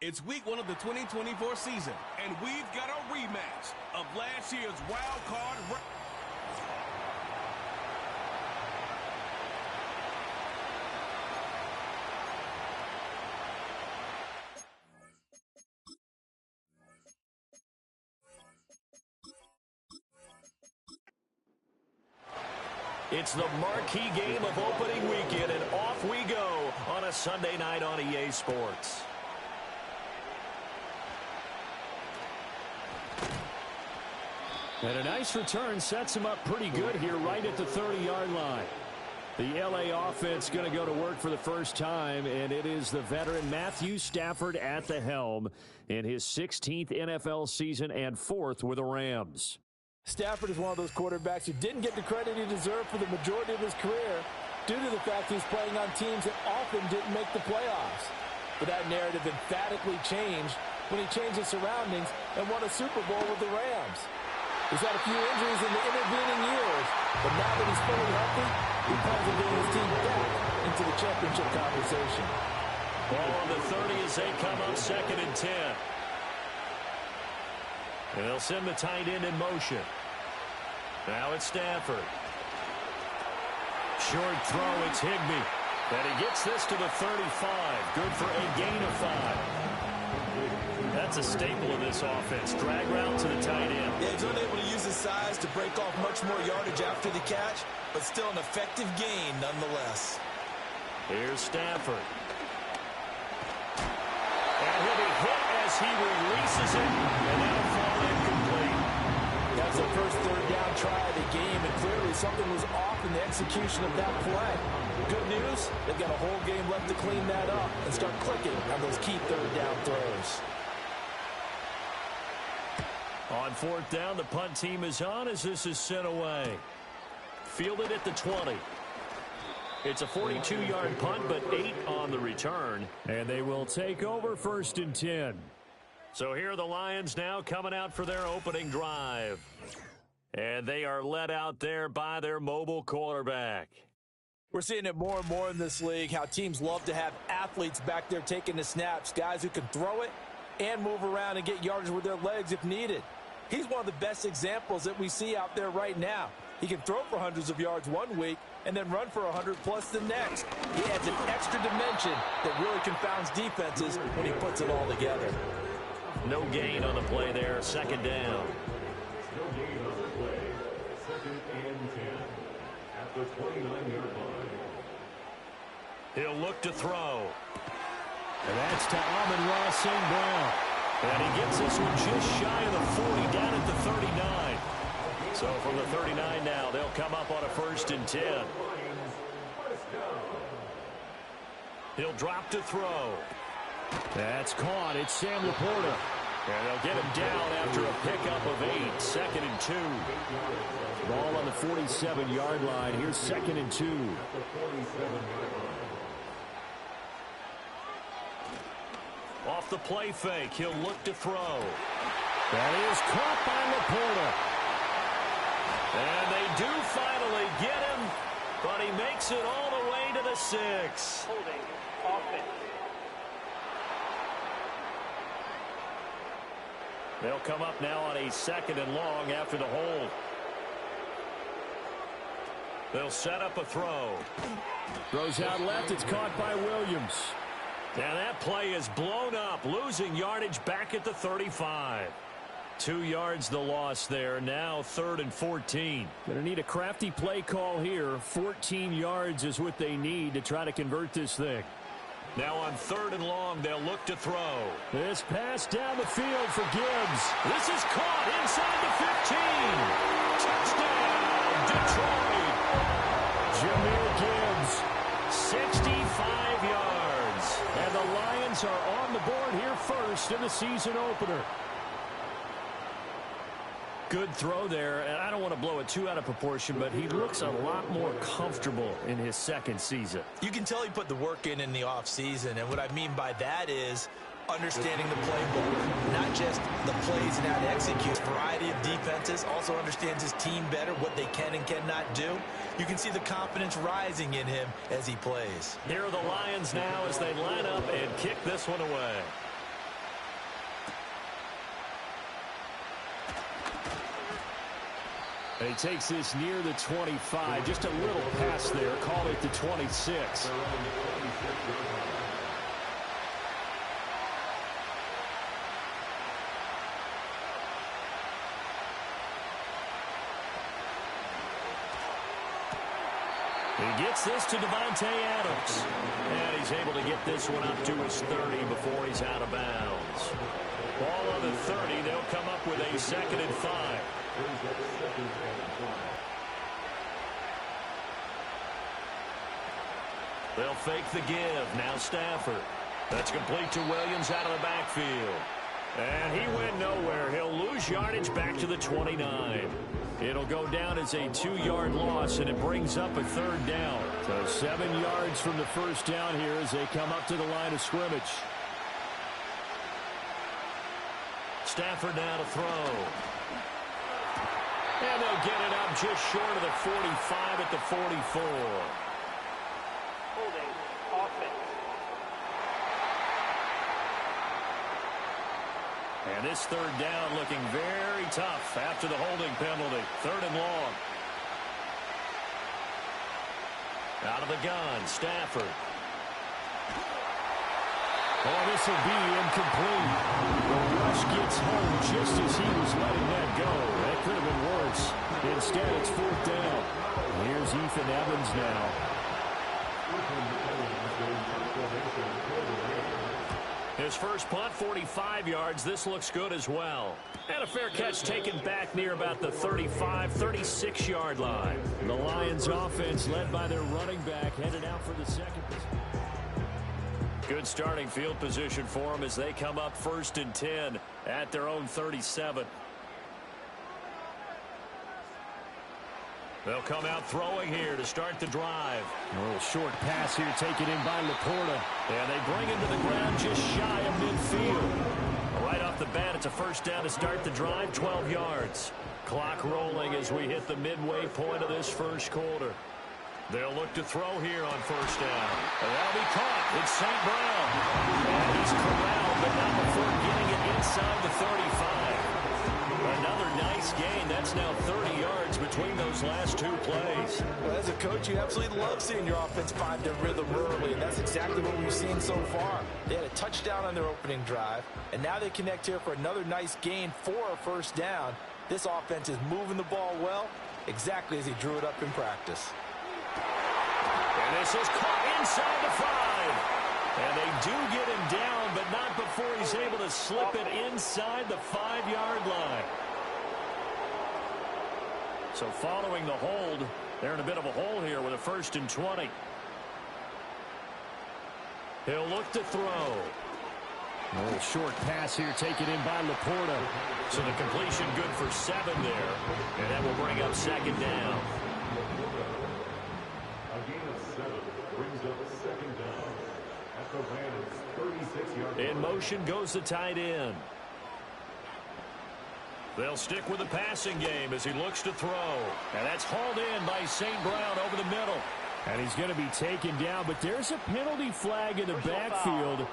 It's week 1 of the 2024 season, and we've got a rematch of last year's wild card. It's the marquee game of opening weekend, and off we go on a Sunday night on EA Sports. And a nice return sets him up pretty good here right at the 30-yard line. The LA offense going to go to work for the first time, and it is the veteran Matthew Stafford at the helm in his 16th NFL season and 4th with the Rams. Stafford is one of those quarterbacks who didn't get the credit he deserved for the majority of his career due to the fact he's playing on teams that often didn't make the playoffs. But that narrative emphatically changed when he changed his surroundings and won a Super Bowl with the Rams. He's had a few injuries in the intervening years, but now that he's fully healthy, he plans on getting his team back into the championship conversation. Ball on the 30 as they come up 2nd and 10. And they'll send the tight end in motion. Now it's Stafford. Short throw, it's Higbee. And he gets this to the 35. Good for a gain of 5. That's a staple of this offense. Drag route to the tight end. Yeah, he's unable to use his size to break off much more yardage after the catch, but still an effective gain nonetheless. Here's Stafford. And he'll be hit as he releases it, and that'll fall incomplete. That's the first third down try of the game, and clearly something was off in the execution of that play. Good news, they've got a whole game left to clean that up and start clicking on those key third down throws. On 4th down, the punt team is on as this is sent away. Fielded at the 20. It's a 42-yard punt, but 8 on the return. And they will take over 1st and 10. So here are the Lions now coming out for their opening drive. And they are led out there by their mobile quarterback. We're seeing it more and more in this league, how teams love to have athletes back there taking the snaps, guys who can throw it and move around and get yardage with their legs if needed. He's one of the best examples that we see out there right now. He can throw for hundreds of yards one week and then run for 100+ the next. He adds an extra dimension that really confounds defenses when he puts it all together. No gain on the play there, 2nd down. No gain on the play, 2nd and 10 at the 29-yard line. He'll look to throw. And that's to Amon-Ra St. Brown. And he gets this one just shy of the 40, down at the 39. So from the 39 now, they'll come up on a 1st and 10. He'll drop to throw. That's caught. It's Sam Laporta. And they'll get him down after a pickup of 8. 2nd and 2. Ball on the 47-yard line. Here's 2nd and 2. Off the play fake, he'll look to throw. That is caught by Laporta. And they do finally get him, but he makes it all the way to the 6. Holding offense. They'll come up now on a 2nd and long after the hold. They'll set up a throw. Throws out left, it's caught by Williams. And that play is blown up, losing yardage back at the 35. 2 yards the loss there, now 3rd and 14. Going to need a crafty play call here. 14 yards is what they need to try to convert this thing. Now on 3rd and long, they'll look to throw. This pass down the field for Gibbs. This is caught inside the 15. Touchdown, Detroit. Jahmyr Gibbs, 65 yards. And the Lions are on the board here first in the season opener. Good throw there, and I don't want to blow it too out of proportion, but he looks a lot more comfortable in his 2nd season. You can tell he put the work in the offseason, and what I mean by that is understanding the playbook, not just the plays and how to execute. Variety of defenses, also understands his team better, what they can and cannot do. You can see the confidence rising in him as he plays. Here are the Lions now as they line up and kick this one away. And he takes this near the 25. Just a little pass there. Call it the 26. He gets this to Davante Adams. And he's able to get this one up to his 30 before he's out of bounds. Ball on the 30. They'll come up with a 2nd and 5. They'll fake the give. Now Stafford. That's complete to Williams out of the backfield. And he went nowhere. He'll lose yardage back to the 29. It'll go down as a 2-yard loss, and it brings up a 3rd down. So 7 yards from the first down here as they come up to the line of scrimmage. Stafford now to throw. And they'll get it up just short of the 45 at the 44. Holding offense. And this 3rd down looking very tough after the holding penalty. 3rd and long. Out of the gun, Stafford. Oh, this will be incomplete. The rush gets home just as he was letting that go. That could have been worse. Instead, it's 4th down. Here's Ethan Evans now. His first punt, 45 yards. This looks good as well. And a fair catch taken back near about the 35, 36-yard line. The Lions offense led by their running back headed out for the 2nd. Good starting field position for them as they come up 1st and 10 at their own 37. They'll come out throwing here to start the drive. A little short pass here taken in by Laporta. And they bring him to the ground just shy of midfield. Right off the bat, it's a 1st down to start the drive, 12 yards. Clock rolling as we hit the midway point of this 1st quarter. They'll look to throw here on 1st down. And that'll be caught. It's St. Brown. And he's corralled, but not before getting it inside the 35. Another nice gain. That's now 30 yards between those last 2 plays. Well, as a coach, you absolutely love seeing your offense find their rhythm early, and that's exactly what we've seen so far. They had a touchdown on their opening drive, and now they connect here for another nice gain for a 1st down. This offense is moving the ball well, exactly as he drew it up in practice. And this is caught inside the 5. And they do get him down, but not before he's able to slip it inside the 5-yard line. So following the hold, they're in a bit of a hole here with a 1st and 20. He'll look to throw. A little short pass here taken in by Laporta. So the completion good for 7 there. And that will bring up 2nd down. A gain of 7 brings up 2nd down. At the Rams' 36-yard line. In motion goes the tight end. They'll stick with the passing game as he looks to throw. And that's hauled in by St. Brown over the middle. And he's going to be taken down, but there's a penalty flag in the backfield.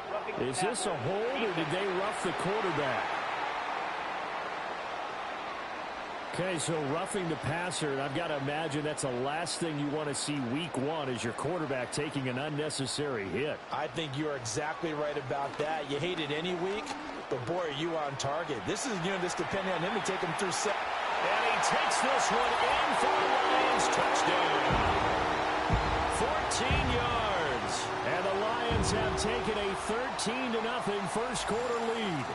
Is this a hold, or did they rough the quarterback? Okay, so roughing the passer, and I've got to imagine that's the last thing you want to see week 1 is your quarterback taking an unnecessary hit. I think you're exactly right about that. You hate it any week, but boy, are you on target. This is, just depending on him to take him through 7. And he takes this one in for the Lions touchdown. 14 yards. And the Lions have taken a 13-0 first quarter lead.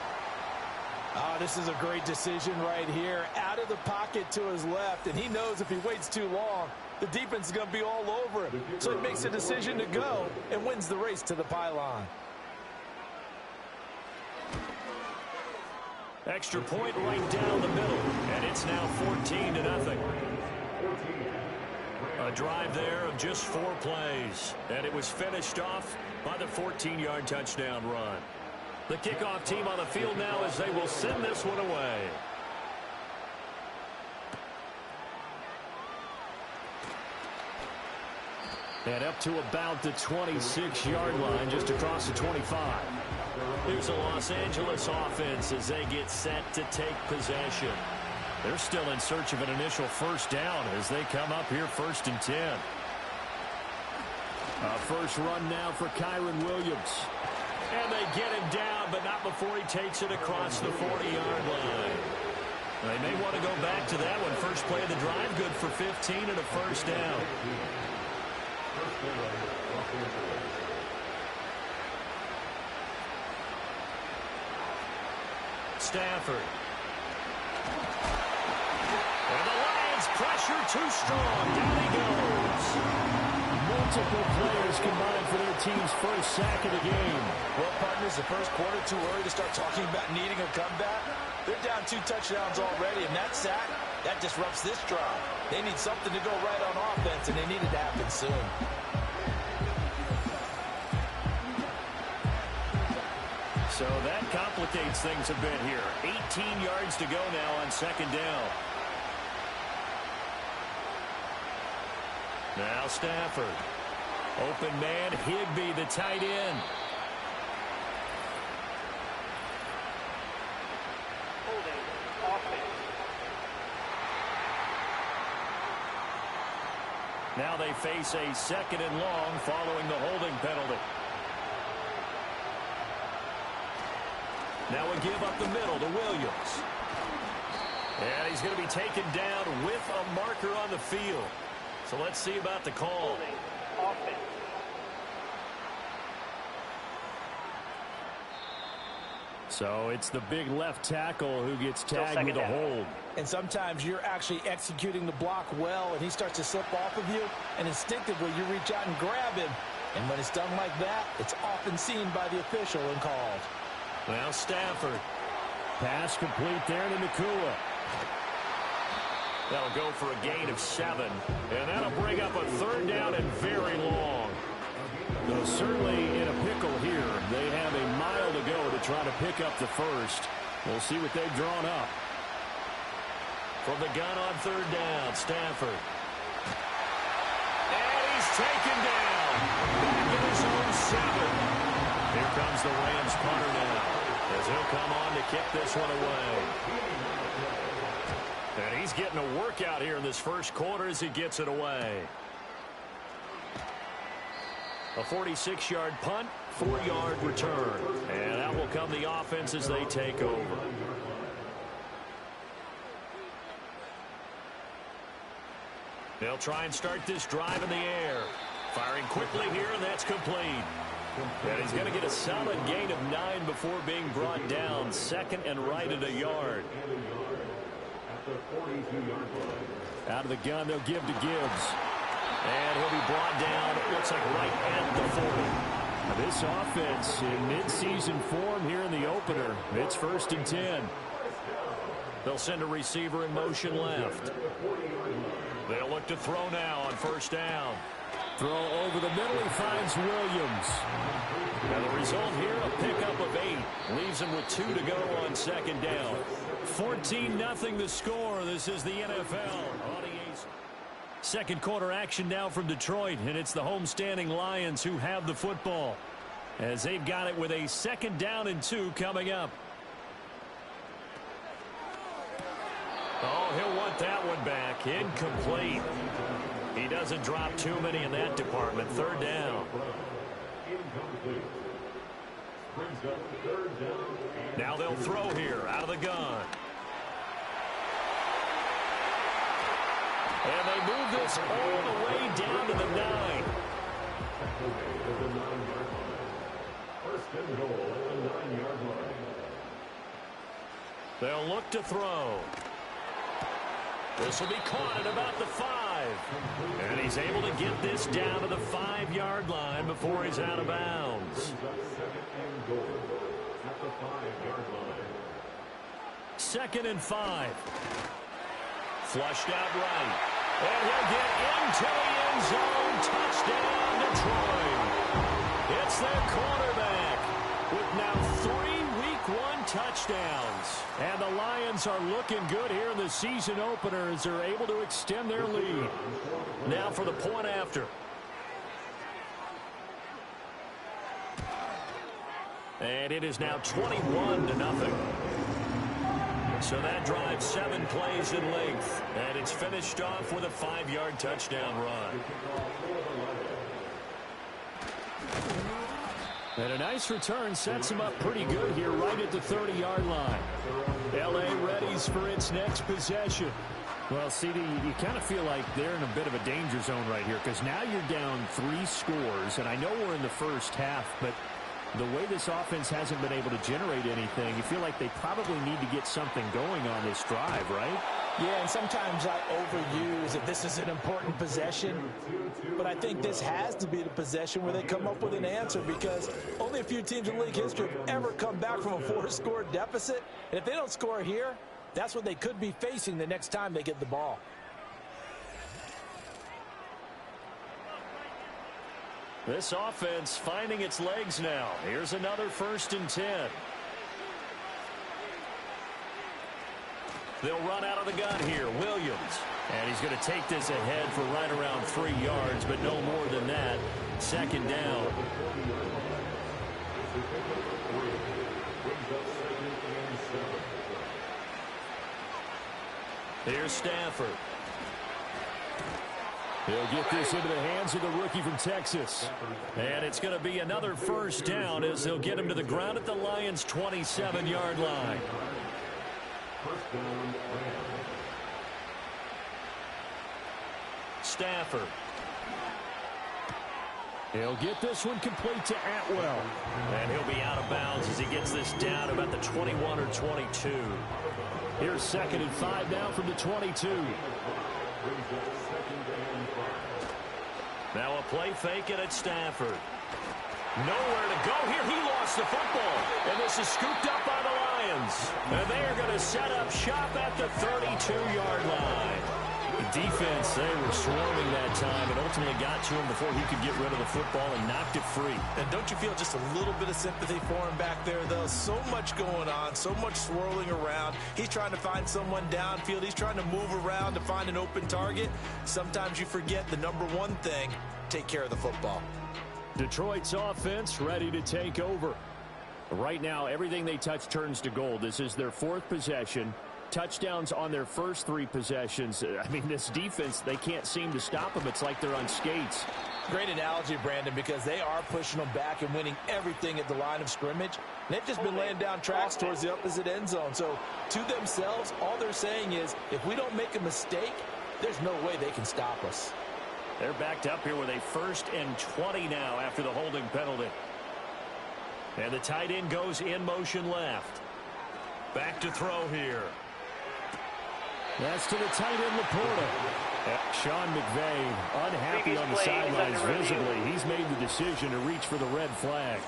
Oh, this is a great decision right here. Out of the pocket to his left, and he knows if he waits too long, the defense is going to be all over him. So he makes a decision to go and wins the race to the pylon. Extra point right down the middle, and it's now 14-0. A drive there of just 4 plays, and it was finished off by the 14-yard touchdown run. The kickoff team on the field now as they will send this one away. And up to about the 26-yard line, just across the 25. Here's a Los Angeles offense as they get set to take possession. They're still in search of an initial first down as they come up here 1st and 10. A first run now for Kyren Williams. And they get him down, but not before he takes it across the 40-yard line. They may want to go back to that one. First play of the drive, good for 15 and a first down. Stafford. And the Lions pressure too strong. Down he goes. Multiple players combined for their team's first sack of the game. Well, partners, the first quarter, too early to start talking about needing a comeback. They're down 2 touchdowns already, and that sack, that disrupts this drive. They need something to go right on offense, and they need it to happen soon. So that complicates things a bit here. 18 yards to go now on 2nd down. Now Stafford. Open man, Higbee, the tight end. Holding offense. Now they face a 2nd and long following the holding penalty. Now we give up the middle to Williams. And he's going to be taken down with a marker on the field. So let's see about the call. Holding offense. So it's the big left tackle who gets tagged with a hold. And sometimes you're actually executing the block well, and he starts to slip off of you, and instinctively you reach out and grab him. And when it's done like that, it's often seen by the official and called. Now Stafford. Pass complete there to Nacua. That'll go for a gain of 7. And that'll bring up a 3rd down and very long. Though certainly in a pickle here. They have a mile to go to try to pick up the first. We'll see what they've drawn up. From the gun on 3rd down, Stafford. And he's taken down. Back in his own 7. Here comes the Rams punter now, as he'll come on to kick this one away. And he's getting a workout here in this first quarter as he gets it away. A 46-yard punt, 4-yard return. And out will come the offense as they take over. They'll try and start this drive in the air. Firing quickly here, and that's complete. And he's going to get a solid gain of 9 before being brought down. 2nd and right at a yard. Out of the gun, they'll give to Gibbs. And he'll be brought down, it looks like right at the 40. This offense in mid-season form here in the opener. It's 1st and 10. They'll send a receiver in motion left. They'll look to throw now on 1st down. Throw over the middle, he finds Williams. And the result here, a pickup of 8. Leaves him with 2 to go on 2nd down. 14-0 the score. This is the NFL. Second quarter action now from Detroit, and it's the homestanding Lions who have the football as they've got it with a 2nd down and 2 coming up. Oh, he'll want that one back. Incomplete. He doesn't drop too many in that department. 3rd down. Now they'll throw here out of the gun. And they move this all the way down to the 9. They'll look to throw. This will be caught at about the 5. And he's able to get this down to the 5-yard line before he's out of bounds. 2nd and 5. Flushed out right. And he'll get into the end zone. Touchdown, Detroit. It's their quarterback with now 3 Week 1 touchdowns. And the Lions are looking good here in the season opener as they're able to extend their lead. Now for the point after. And it is now 21-0. So that drives 7 plays in length, and it's finished off with a 5-yard touchdown run. And a nice return sets him up pretty good here right at the 30-yard line. L.A. readies for its next possession. Well, CD, you kind of feel like they're in a bit of a danger zone right here because now you're down 3 scores, and I know we're in the first half, but the way this offense hasn't been able to generate anything, you feel like they probably need to get something going on this drive, right? Yeah, and sometimes I overuse if this is an important possession, but I think this has to be the possession where they come up with an answer because only a few teams in league history have ever come back from a 4-score deficit, and if they don't score here, that's what they could be facing the next time they get the ball. This offense finding its legs now. Here's another 1st and 10. They'll run out of the gun here. Williams. And he's going to take this ahead for right around 3 yards, but no more than that. 2nd down. Here's Stafford. He'll get this into the hands of the rookie from Texas. And it's going to be another 1st down as they'll get him to the ground at the Lions' 27-yard line. Stafford. He'll get this one complete to Atwell. And he'll be out of bounds as he gets this down about the 21 or 22. Here's 2nd and 5 now from the 22. Now a play fake it at Stafford. Nowhere to go here. He lost the football. And this is scooped up by the Lions. And they are going to set up shop at the 32-yard line. The defense, they were swarming that time and ultimately got to him before he could get rid of the football and knocked it free. And don't you feel just a little bit of sympathy for him back there, though? So much going on, so much swirling around. He's trying to find someone downfield. He's trying to move around to find an open target. Sometimes you forget the number one thing, take care of the football. Detroit's offense ready to take over. Right now, everything they touch turns to gold. This is their 4th possession. Touchdowns on their first 3 possessions. I mean, this defense, they can't seem to stop them. It's like they're on skates. Great analogy, Brandon, because they are pushing them back and winning everything at the line of scrimmage. And they've just been laying down tracks towards the opposite end zone. So to themselves, all they're saying is, if we don't make a mistake, there's no way they can stop us. They're backed up here with a 1st and 20 now after the holding penalty. And the tight end goes in motion left. Back to throw here. That's to the tight end, Laporta. Sean McVay unhappy on the sidelines visibly. He's made the decision to reach for the red flag.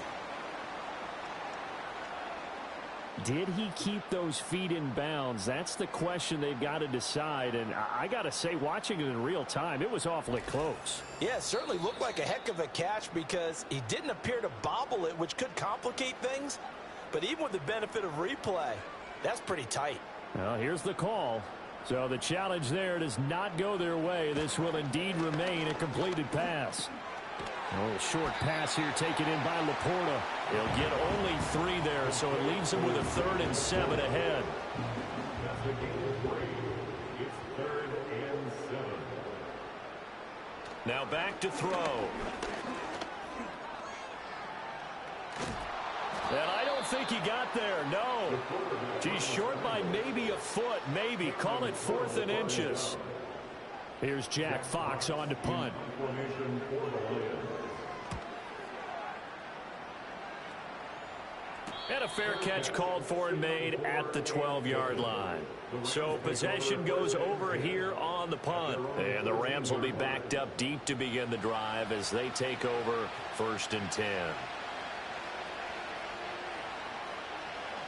Did he keep those feet in bounds? That's the question they've got to decide. And I got to say, watching it in real time, it was awfully close. Yeah, it certainly looked like a heck of a catch because he didn't appear to bobble it, which could complicate things. But even with the benefit of replay, that's pretty tight. Well, here's the call. So the challenge there does not go their way. This will indeed remain a completed pass. A little short pass here taken in by Laporta. He'll get only 3 there, so it leaves him with a 3rd and 7 ahead. It's 3rd and 7. Now back to throw. And I don't think he got there, no. He's short by maybe a foot, maybe. Call it 4th and inches. Here's Jack Fox on to punt. And a fair catch called for and made at the 12-yard line. So possession goes over here on the punt. And the Rams will be backed up deep to begin the drive as they take over 1st and 10.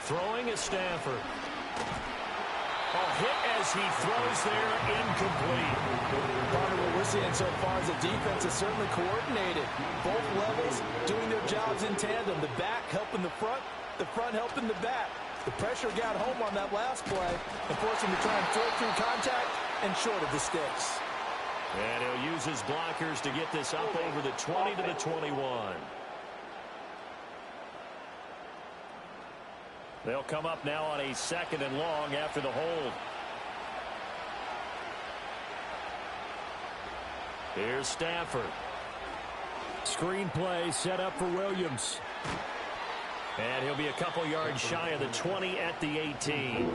Throwing is Stafford. A hit as he throws there, incomplete. Part of what we're seeing so far is the defense is certainly coordinated. Both levels doing their jobs in tandem. The back helping the front helping the back. The pressure got home on that last play and forced him to try and throw through contact and short of the sticks. And he'll use his blockers to get this up over the 20 to the 21. They'll come up now on a 2nd and long after the hold. Here's Stafford. Screen play set up for Williams. And he'll be a couple yards shy of the 20 at the 18.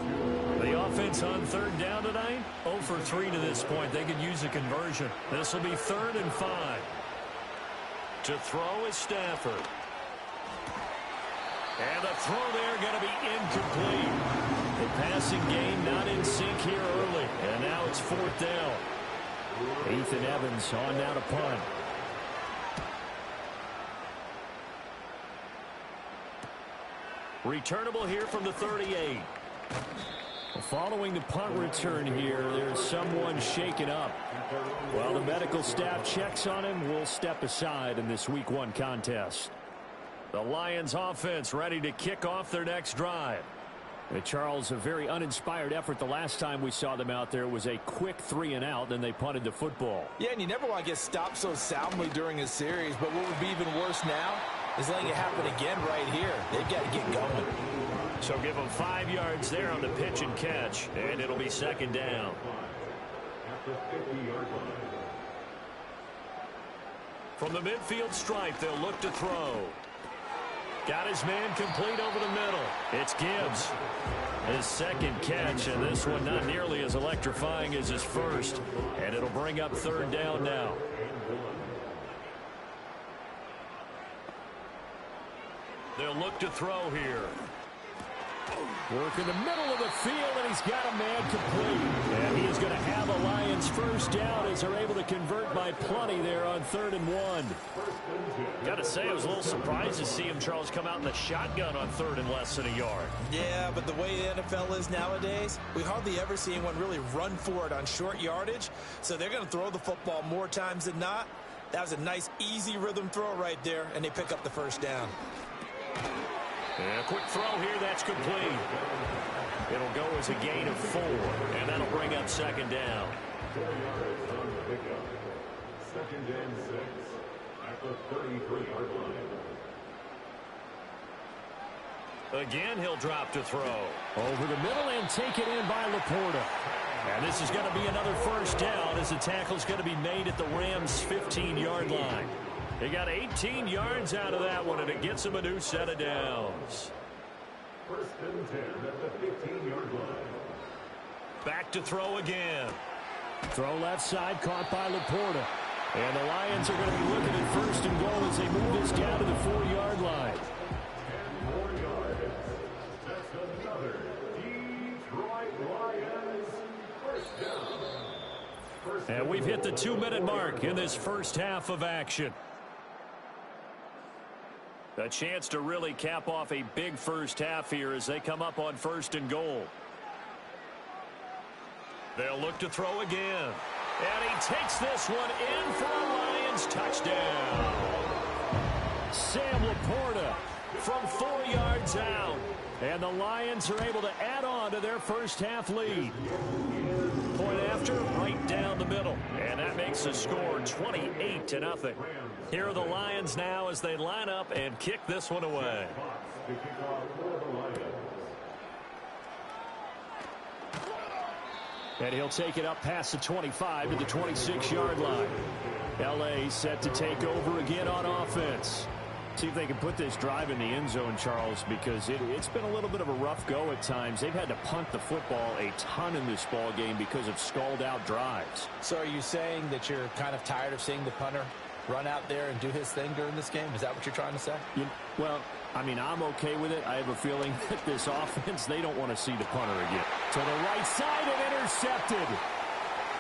The offense on 3rd down tonight, 0 for 3 to this point. They could use a conversion. This will be 3rd and 5. To throw is Stafford. And the throw there going to be incomplete. The passing game not in sync here early. And now it's 4th down. Ethan Evans on now to punt. Returnable here from the 38. Following the punt return here, there's someone shaken up. While the medical staff checks on him, we'll step aside in this Week 1 contest. The Lions offense ready to kick off their next drive. Charles, a very uninspired effort the last time we saw them out there. It was a quick 3 and out, then they punted the football. Yeah, and you never want to get stopped so soundly during a series, but what would be even worse now is letting it happen again right here. They've got to get going. So give them 5 yards there on the pitch and catch, and it'll be 2nd down. From the midfield stripe, they'll look to throw. Got his man complete over the middle. It's Gibbs. His 2nd catch, and this one not nearly as electrifying as his first. And it'll bring up 3rd down now. They'll look to throw here. Work in the middle of the field, and he's got a man complete. And he is going to have a Lions 1st down as they're able to convert by plenty there on 3rd and 1. Got to say, I was a little surprised to see him, Charles, come out in the shotgun on 3rd and less than a yard. Yeah, but the way the NFL is nowadays, we hardly ever see anyone really run for it on short yardage. So they're going to throw the football more times than not. That was a nice, easy rhythm throw right there, and they pick up the 1st down. And a quick throw here, that's complete. It'll go as a gain of 4, and that'll bring up 2nd down. 4 yards on the pickup. 2nd and 6 at the 33-yard line. Again, he'll drop to throw. Over the middle and taken in by Laporta. And this is going to be another 1st down as the tackle's going to be made at the Rams' 15-yard line. They got 18 yards out of that one, and it gets them a new set of downs. 1st and 10 at the 15-yard line. Back to throw again. Throw left side, caught by Laporta. And the Lions are going to be looking at 1st and goal as they move this down to the 4-yard line. 10 more yards. That's another Detroit Lions 1st down. And we've hit the 2-minute mark in this first half of action. A chance to really cap off a big first half here as they come up on 1st and goal. They'll look to throw again. And he takes this one in for a Lions touchdown. Sam Laporta from 4 yards out. And the Lions are able to add on to their first half lead. Point after, right down the middle. And that makes the score 28-0. Here are the Lions now as they line up and kick this one away. And he'll take it up past the 25 to the 26-yard line. L.A. set to take over again on offense. See if they can put this drive in the end zone, Charles, because it's been a little bit of a rough go at times. They've had to punt the football a ton in this ball game because of stalled-out drives. So are you saying that you're kind of tired of seeing the punter run out there and do his thing during this game? Is that what you're trying to say? Well, I mean, I'm okay with it. I have a feeling that this offense, they don't want to see the punter again. To the right side and intercepted.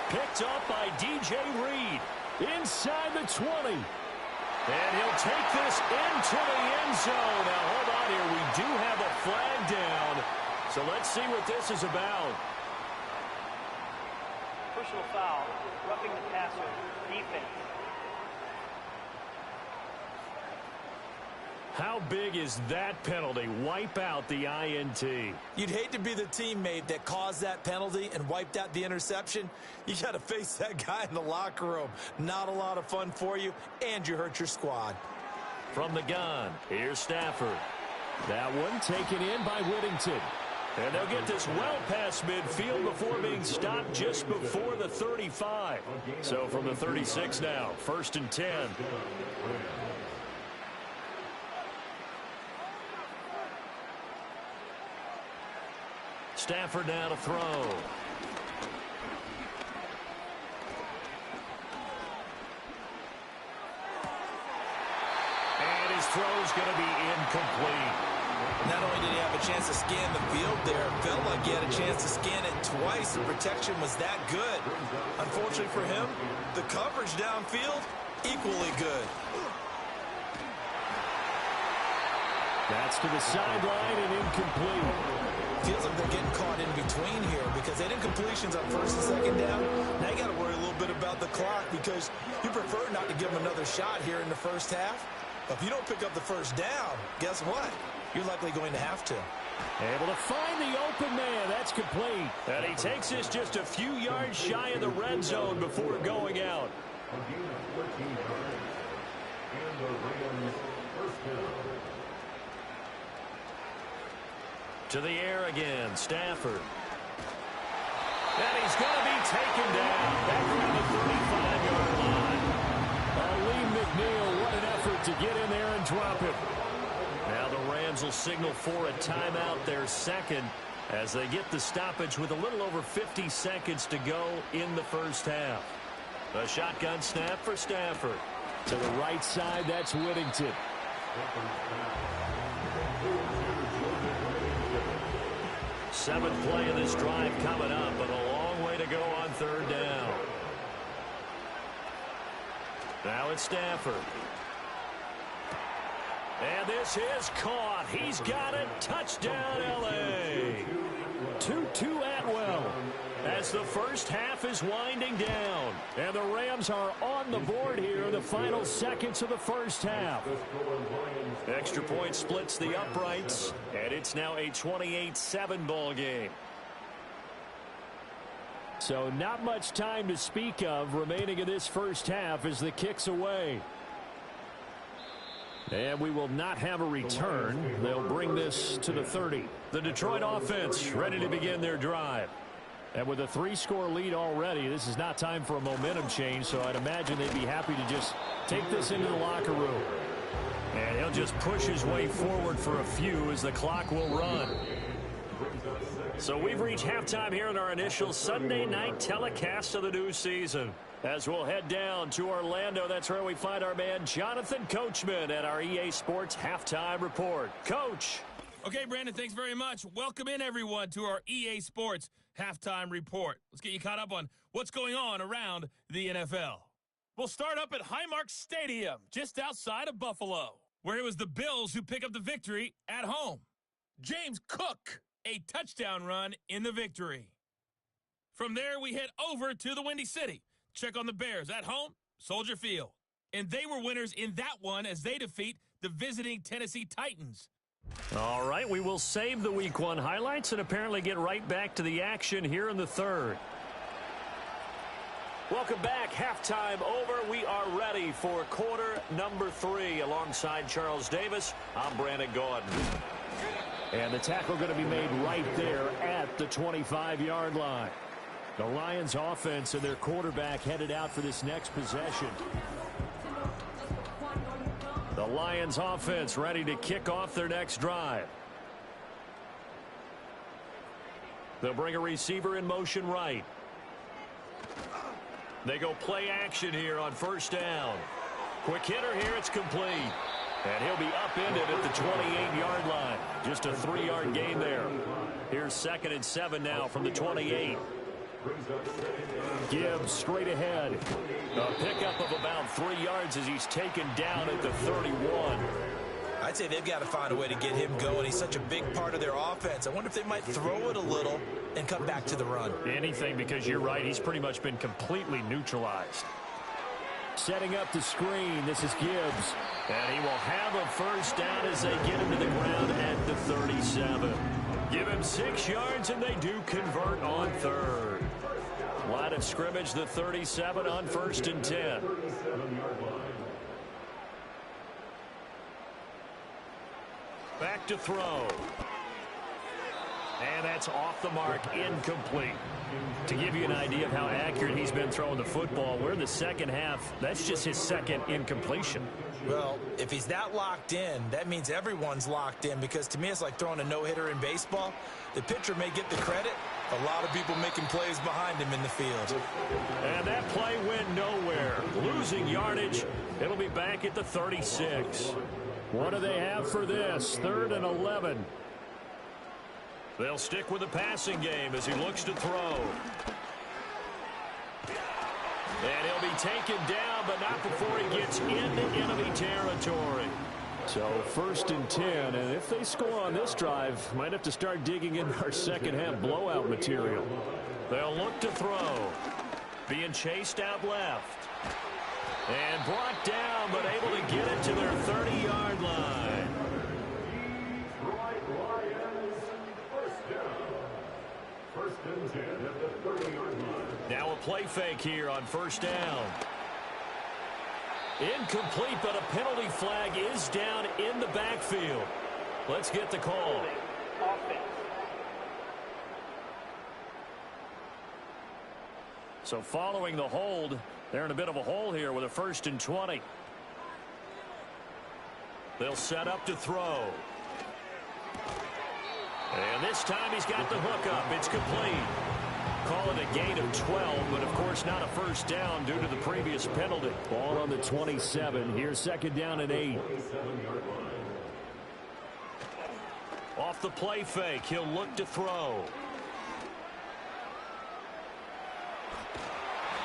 Picked up by DJ Reed. Inside the 20. And he'll take this into the end zone. Now, hold on here. We do have a flag down. So let's see what this is about. Personal foul, roughing the passer, defense. How big is that penalty? Wipe out the INT. You'd hate to be the teammate that caused that penalty and wiped out the interception. You got to face that guy in the locker room. Not a lot of fun for you, and you hurt your squad. From the gun, here's Stafford. That one taken in by Whittington. And they'll get this well past midfield before being stopped just before the 35. So from the 36 now, 1st and 10. Stafford now to throw. And his throw's going to be incomplete. Not only did he have a chance to scan the field there, it felt like he had a chance to scan it twice. The protection was that good. Unfortunately for him, the coverage downfield, equally good. That's to the sideline and incomplete. Feels like they're getting caught in between here because they did incompletions on 1st and 2nd down. Now you got to worry a little bit about the clock because you prefer not to give them another shot here in the first half. But if you don't pick up the 1st down, guess what? You're likely going to have to. Able to find the open man. That's complete. And he takes this just a few yards shy of the red zone before going out. Again, 14 yards. And the Rams' first down. To the air again, Stafford. And he's going to be taken down back around the 35-yard line. Lee McNeil, what an effort to get in there and drop it. Now the Rams will signal for a timeout, their second, as they get the stoppage with a little over 50 seconds to go in the first half. A shotgun snap for Stafford. To the right side, that's Whittington. Seventh play of this drive coming up, but a long way to go on 3rd down. Now it's Stafford. And this is caught. He's got it. Touchdown, L.A. 2-2 Atwell. As the first half is winding down. And the Rams are on the board here in the final seconds of the first half. Extra point splits the uprights, and it's now a 28-7 ball game. So not much time to speak of remaining in this first half as the kick's away. And we will not have a return. They'll bring this to the 30. The Detroit offense ready to begin their drive. And with a 3-score lead already, this is not time for a momentum change, so I'd imagine they'd be happy to just take this into the locker room. And he'll just push his way forward for a few as the clock will run. So we've reached halftime here in our initial Sunday night telecast of the new season. As we'll head down to Orlando, that's where we find our man Jonathan Coachman at our EA Sports Halftime Report. Coach. Okay, Brandon, thanks very much. Welcome in, everyone, to our EA Sports Halftime Report. Let's get you caught up on what's going on around the NFL. We'll start up at Highmark Stadium, just outside of Buffalo, where it was the Bills who pick up the victory at home. James Cook, a touchdown run in the victory. From there, we head over to the Windy City. Check on the Bears at home, Soldier Field. And they were winners in that one as they defeat the visiting Tennessee Titans. All right, we will save the Week 1 highlights and apparently get right back to the action here in the 3rd. Welcome back. Halftime over. We are ready for quarter number 3. Alongside Charles Davis, I'm Brandon Gaudin. And the tackle going to be made right there at the 25-yard line. The Lions offense and their quarterback headed out for this next possession. The Lions offense ready to kick off their next drive. They'll bring a receiver in motion right. They go play action here on 1st down. Quick hitter here, it's complete. And he'll be upended at the 28-yard line. Just a 3-yard gain there. Here's 2nd and 7 now from the 28. Gibbs straight ahead. A pickup of about 3 yards as he's taken down at the 31. I'd say they've got to find a way to get him going. He's such a big part of their offense. I wonder if they might throw it a little and come back to the run. Anything, because you're right. He's pretty much been completely neutralized. Setting up the screen. This is Gibbs. And he will have a 1st down as they get him to the ground at the 37. Give him 6 yards, and they do convert on 3rd. Line of scrimmage, the 37 on 1st and 10. Back to throw. And that's off the mark, incomplete. To give you an idea of how accurate he's been throwing the football, we're in the second half. That's just his second incompletion. Well, if he's that locked in, that means everyone's locked in, because to me it's like throwing a no-hitter in baseball. The pitcher may get the credit. A lot of people making plays behind him in the field. And that play went nowhere. Losing yardage. It'll be back at the 36. What do they have for this? 3rd and 11. They'll stick with the passing game as he looks to throw. And he'll be taken down, but not before he gets into enemy territory. So 1st and 10, and if they score on this drive, might have to start digging in our second half blowout material. They'll look to throw. Being chased out left. And brought down, but able to get it to their 30-yard line. Detroit Lions, first down. 1st and 10 at the 30-yard line. Now a play fake here on 1st down. Incomplete, but a penalty flag is down in the backfield. Let's get the call. Offense. So following the hold, they're in a bit of a hole here with a 1st and 20. They'll set up to throw. And this time he's got the hook up. It's complete. Call it a gain of 12, but of course not a 1st down due to the previous penalty. Ball on the 27. Here's 2nd down and 8. Off the play fake, he'll look to throw.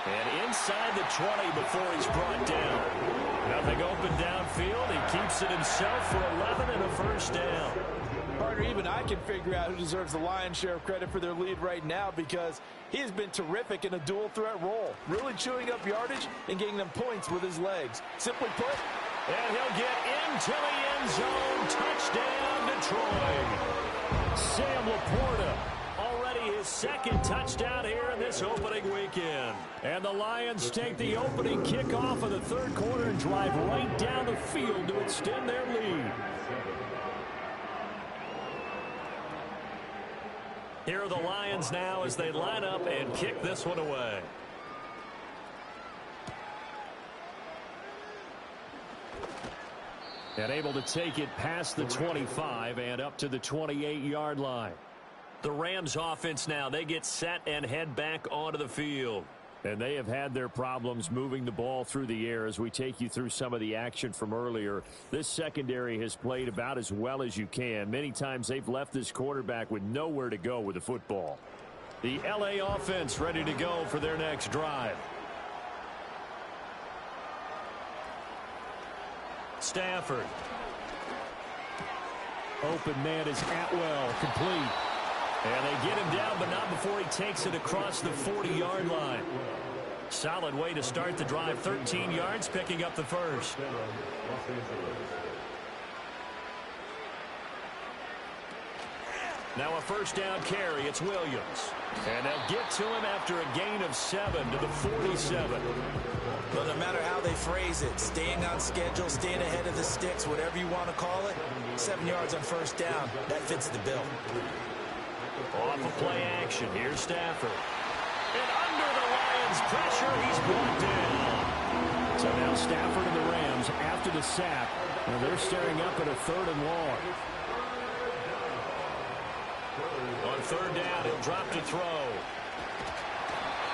And inside the 20 before he's brought down. Nothing open downfield. He keeps it himself for 11 and a 1st down. Partner, even I can figure out who deserves the lion's share of credit for their lead right now, because he has been terrific in a dual threat role, really chewing up yardage and getting them points with his legs. Simply put, and he'll get into the end zone. Touchdown, Detroit. Sam Laporta, already his 2nd touchdown here in this opening weekend. And the Lions take the opening kickoff of the 3rd quarter and drive right down the field to extend their lead. Here are the Lions now as they line up and kick this one away. And able to take it past the 25 and up to the 28-yard line. The Rams offense now, they get set and head back onto the field. And they have had their problems moving the ball through the air as we take you through some of the action from earlier. This secondary has played about as well as you can. Many times they've left this quarterback with nowhere to go with the football. The LA offense ready to go for their next drive. Stafford. Open man is Atwell, complete. And they get him down, but not before he takes it across the 40-yard line. Solid way to start the drive. 13 yards, picking up the 1st. Now a 1st down carry. It's Williams. And they'll get to him after a gain of 7 to the 47. Well, no matter how they phrase it, staying on schedule, staying ahead of the sticks, whatever you want to call it, 7 yards on 1st down, that fits the bill. Off of play action, here's Stafford. And under the Lions' pressure, he's brought down. So now Stafford and the Rams, after the sack, and they're staring up at a 3rd and long. On 3rd down, he'll drop to throw.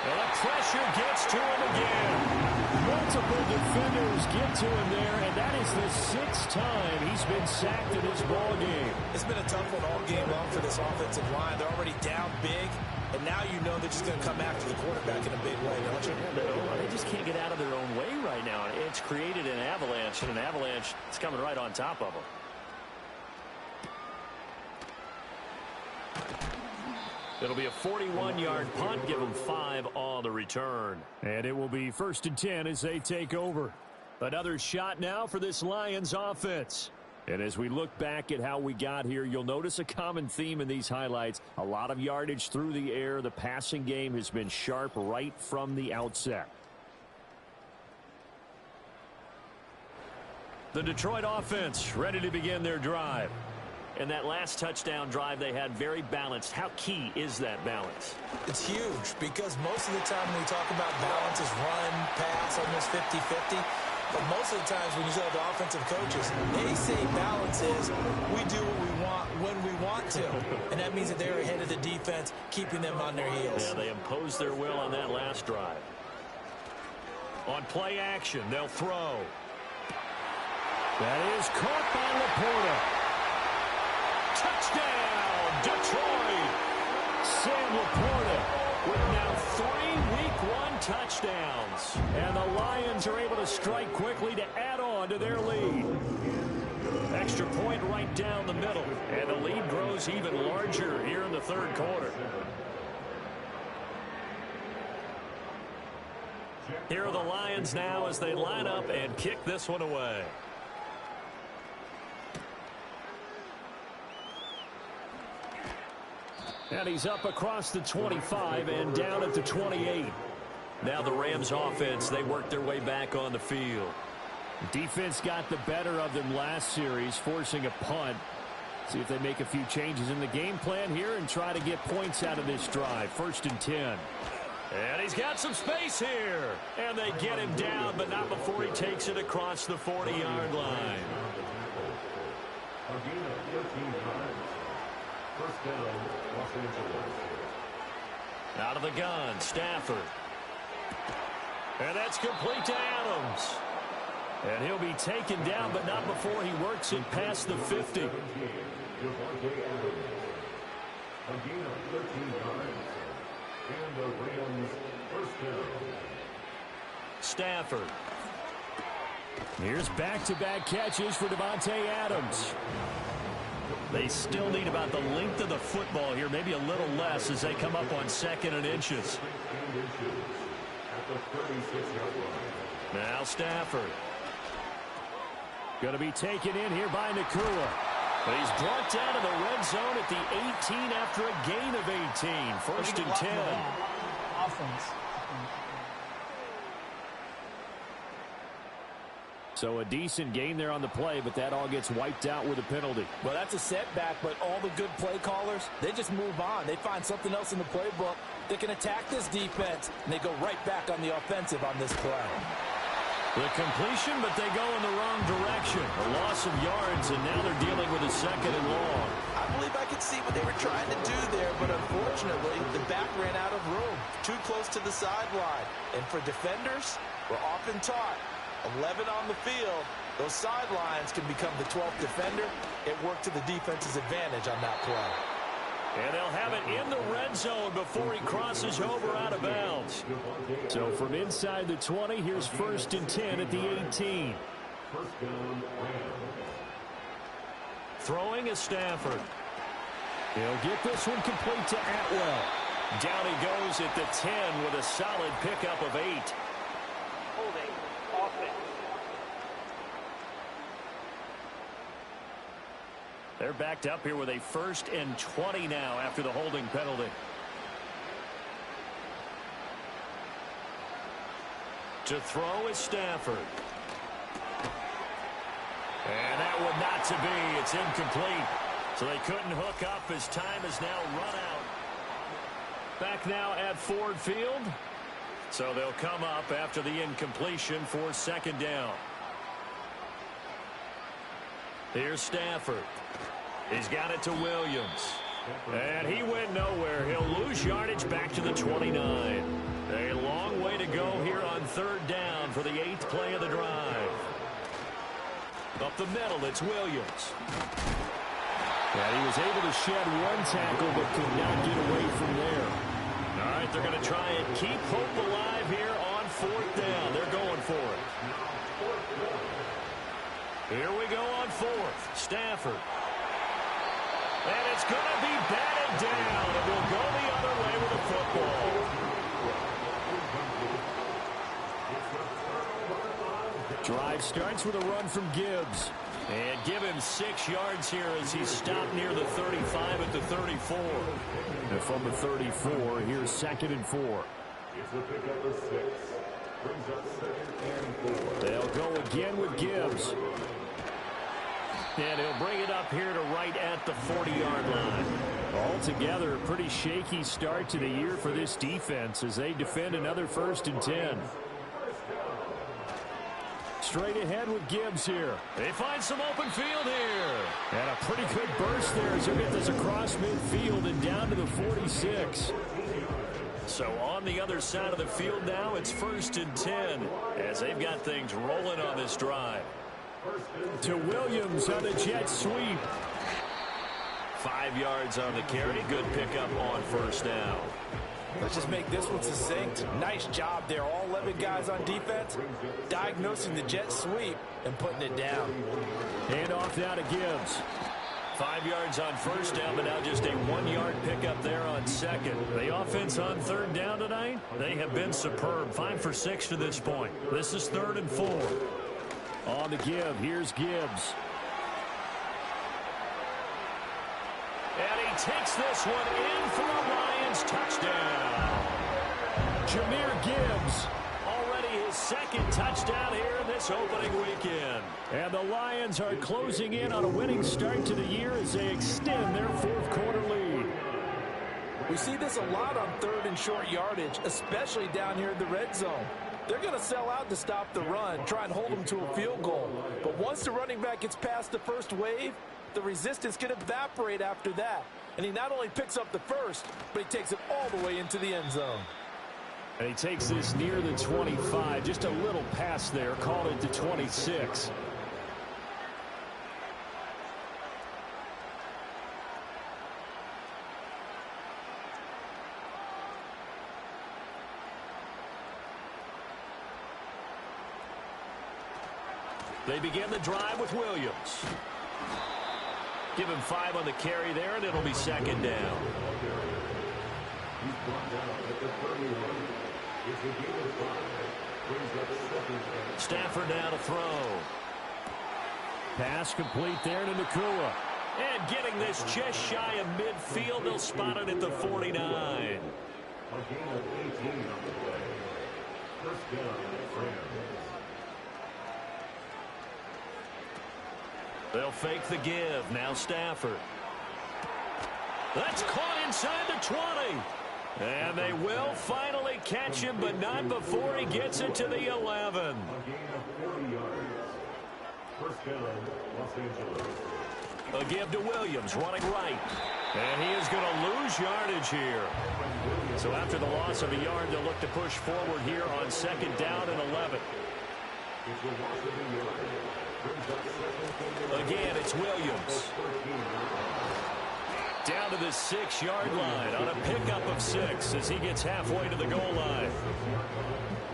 And the pressure gets to him again. Multiple defenders get to him there, and that is the 6th time he's been sacked in this ball game. It's been a tough one all game long for this offensive line. They're already down big, and now you know they're just going to come after the quarterback in a big way, don't you? They just can't get out of their own way right now. It's created an avalanche, and an avalanche is coming right on top of them. It'll be a 41-yard punt, give them 5 on the return. And it will be 1st and 10 as they take over. Another shot now for this Lions offense. And as we look back at how we got here, you'll notice a common theme in these highlights. A lot of yardage through the air. The passing game has been sharp right from the outset. The Detroit offense ready to begin their drive. And that last touchdown drive they had very balanced. How key is that balance? It's huge because most of the time when we talk about balance is run, pass, almost 50-50. But most of the times when you tell the offensive coaches, they say balance is we do what we want when we want to. And that means that they're ahead of the defense, keeping them on their heels. Yeah, they imposed their will on that last drive. On play action, they'll throw. That is caught by Laporta. Touchdown, Detroit! Sam Laporta with now 3 Week 1 touchdowns. And the Lions are able to strike quickly to add on to their lead. Extra point right down the middle. And the lead grows even larger here in the third quarter. Here are the Lions now as they line up and kick this one away. And he's up across the 25 and down at the 28. Now the Rams offense, they work their way back on the field. Defense got the better of them last series, forcing a punt. See if they make a few changes in the game plan here and try to get points out of this drive. 1st and 10. And he's got some space here. And they get him down, but not before he takes it across the 40-yard line. First down, Los Angeles. Out of the gun, Stafford. And that's complete to Adams. And he'll be taken down, but not before he works it past the 50. Davante Adams. A gain of 13 yards. And the Rams first down. Stafford. Here's back-to-back catches for Davante Adams. They still need about the length of the football here, maybe a little less as they come up on 2nd and inches. At the 36-yard line. Now Stafford. Going to be taken in here by Nakua. But he's brought down to the red zone at the 18 after a gain of 18. 1st and 10. Offense. So a decent gain there on the play, but that all gets wiped out with a penalty. Well, that's a setback, but all the good play callers, they just move on. They find something else in the playbook. They can attack this defense, and they go right back on the offensive on this play. The completion, but they go in the wrong direction. A loss of yards, and now they're dealing with a 2nd and long. I believe I could see what they were trying to do there, but unfortunately, the back ran out of room. Too close to the sideline. And for defenders, we're often taught 11 on the field, those sidelines can become the 12th defender. It worked to the defense's advantage on that play. And they'll have it in the red zone before he crosses over out of bounds. So from inside the 20, here's 1st and 10 at the 18. First down, Rams. Throwing is Stafford. He'll get this one complete to Atwell. Down he goes at the 10 with a solid pickup of 8. Holding offense. They're backed up here with a 1st and 20 now after the holding penalty. To throw is Stafford. And that one not to be. It's incomplete. So they couldn't hook up as time is now run out. Back now at Ford Field. So they'll come up after the incompletion for 2nd down. Here's Stafford. He's got it to Williams. And he went nowhere. He'll lose yardage back to the 29. A long way to go here on 3rd down for the 8th play of the drive. Up the middle, it's Williams. Yeah, he was able to shed one tackle, but could not get away from there. All right, they're going to try and keep hope alive here on 4th down. They're going for it. Here we go on 4th. Stafford. And it's going to be batted down. It will go the other way with the football. Drive starts with a run from Gibbs. And give him 6 yards here as he's stopped near the 35 at the 34. And from the 34, here's 2nd and 4. It's a pickup of 6. Brings up 2nd and 4. They'll go again with Gibbs. And he'll bring it up here to right at the 40-yard line. Altogether, a pretty shaky start to the year for this defense as they defend another 1st and 10. Straight ahead with Gibbs here. They find some open field here. And a pretty good burst there as he'll get this across midfield and down to the 46. So on the other side of the field now, it's 1st and 10 as they've got things rolling on this drive. To Williams on the jet sweep. 5 yards on the carry. Good pickup on 1st down. Let's just make this one succinct. Nice job there. All 11 guys on defense diagnosing the jet sweep and putting it down. And off now to Gibbs. 5 yards on 1st down, but now just a 1-yard pickup there on 2nd. The offense on 3rd down tonight, they have been superb. 5 for 6 to this point. This is 3rd and 4. On the give, here's Gibbs. And he takes this one in for a Lions touchdown. Jahmyr Gibbs. Already his 2nd touchdown here in this opening weekend. And the Lions are closing in on a winning start to the year as they extend their 4th quarter lead. We see this a lot on 3rd and short yardage, especially down here in the red zone. They're going to sell out to stop the run, try and hold them to a field goal. But once the running back gets past the first wave, the resistance can evaporate after that. And he not only picks up the first, but he takes it all the way into the end zone. And he takes this near the 25. Just a little pass there, called it to 26. They begin the drive with Williams. Give him 5 on the carry there, and it'll be 2nd down. Stafford now to throw. Pass complete there to Nacua. And getting this just shy of midfield, they'll spot it at the 49. They'll fake the give. Now Stafford. That's caught inside the 20. And they will finally catch him, but not before he gets it to the 11. A give to Williams, running right. And he is going to lose yardage here. So after the loss of a yard, they'll look to push forward here on 2nd down and 11. Again, it's Williams. Down to the 6-yard line on a pickup of 6 as he gets halfway to the goal line.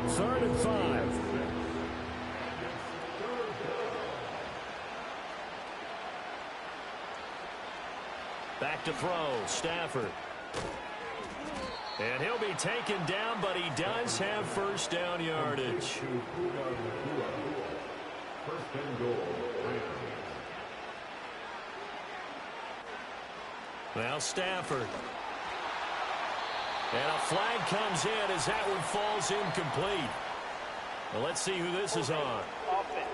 3rd and 5. Back to throw, Stafford. And he'll be taken down, but he does have 1st down yardage. Now Stafford. And a flag comes in as that one falls incomplete. Well, let's see who this is on. Offense.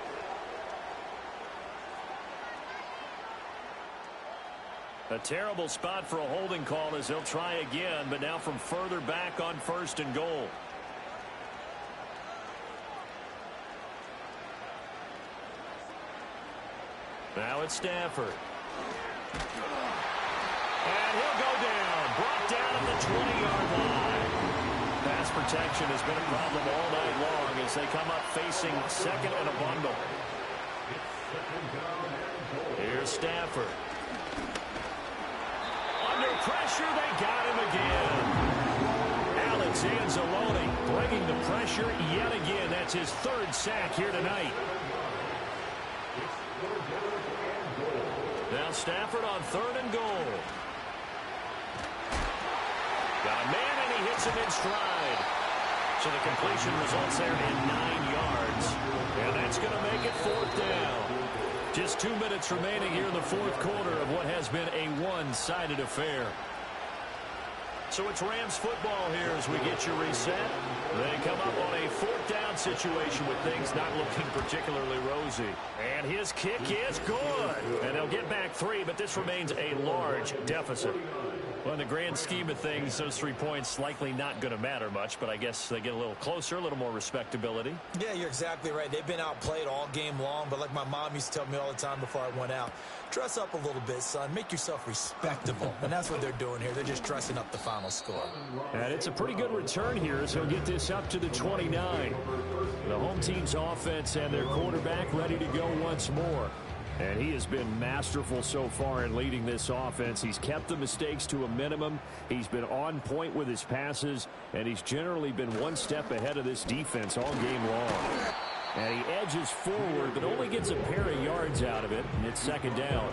A terrible spot for a holding call as they'll try again, but now from further back on 1st and goal. Now it's Stafford. And he'll go down. Brought down at the 20-yard line. Pass protection has been a problem all night long as they come up facing 2nd and a bundle. Here's Stafford. Under pressure, they got him again. Alex Anzalone bringing the pressure yet again. That's his 3rd sack here tonight. Now Stafford on 3rd and goal. Got a man, and he hits him in stride. So the completion results there in 9 yards. And that's going to make it 4th down. Just 2 minutes remaining here in the 4th quarter of what has been a one-sided affair. So it's Rams football here as we get you reset. They come up on a 4th down situation with things not looking particularly rosy. And his kick is good. And they'll get back 3, but this remains a large deficit. Well, in the grand scheme of things, those 3 points likely not going to matter much, but I guess they get a little closer, a little more respectability. Yeah, you're exactly right. They've been outplayed all game long, but like my mom used to tell me all the time before I went out, dress up a little bit, son. Make yourself respectable. And that's what they're doing here. They're just dressing up the final score. And it's a pretty good return here as he'll get this up to the 29. The home team's offense and their quarterback ready to go once more. And he has been masterful so far in leading this offense. He's kept the mistakes to a minimum. He's been on point with his passes, and he's generally been one step ahead of this defense all game long. And he edges forward, but only gets a pair of yards out of it, and it's 2nd down.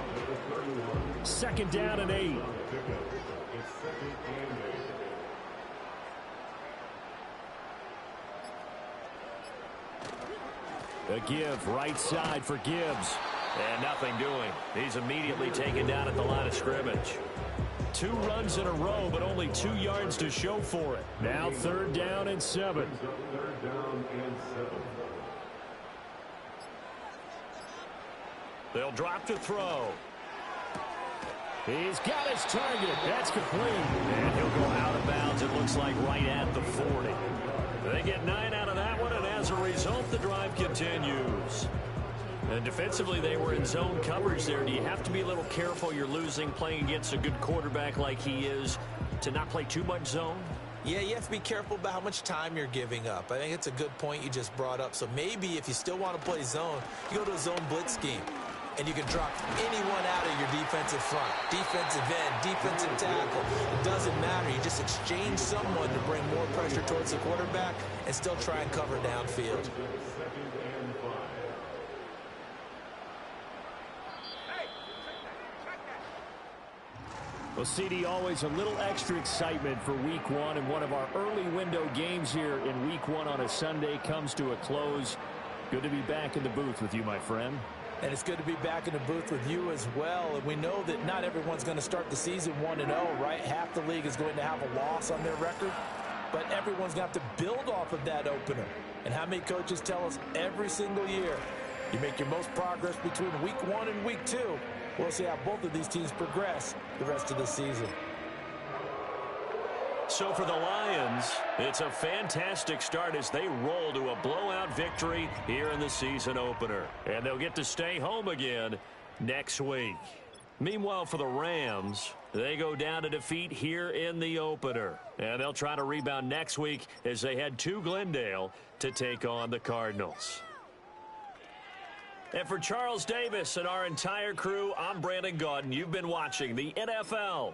2nd down and 8. A give right side for Gibbs. And nothing doing. He's immediately taken down at the line of scrimmage. 2 runs in a row, but only 2 yards to show for it. Now 3rd down and 7. They'll drop to throw. He's got his target. That's complete. And he'll go out of bounds, it looks like, right at the 40. They get 9 out of that one, and as a result, the drive continues. And defensively, they were in zone coverage there. Do you have to be a little careful? You're losing, playing against a good quarterback like he is, to not play too much zone? Yeah, you have to be careful about how much time you're giving up. I think it's a good point you just brought up. So maybe if you still want to play zone, you go to a zone blitz scheme. And you can drop anyone out of your defensive front, defensive end, defensive tackle. It doesn't matter. You just exchange someone to bring more pressure towards the quarterback and still try and cover downfield. Well, CD, always a little extra excitement for Week 1, and one of our early window games here in Week 1 on a Sunday comes to a close. Good to be back in the booth with you, my friend. And it's good to be back in the booth with you as well. And we know that not everyone's going to start the season 1-0, right? Half the league is going to have a loss on their record. But everyone's got to build off of that opener. And how many coaches tell us every single year, you make your most progress between Week 1 and Week 2. We'll see how both of these teams progress the rest of the season. So for the Lions, it's a fantastic start as they roll to a blowout victory here in the season opener. And they'll get to stay home again next week. Meanwhile, for the Rams, they go down to defeat here in the opener. And they'll try to rebound next week as they head to Glendale to take on the Cardinals. And for Charles Davis and our entire crew, I'm Brandon Gaudin. You've been watching the NFL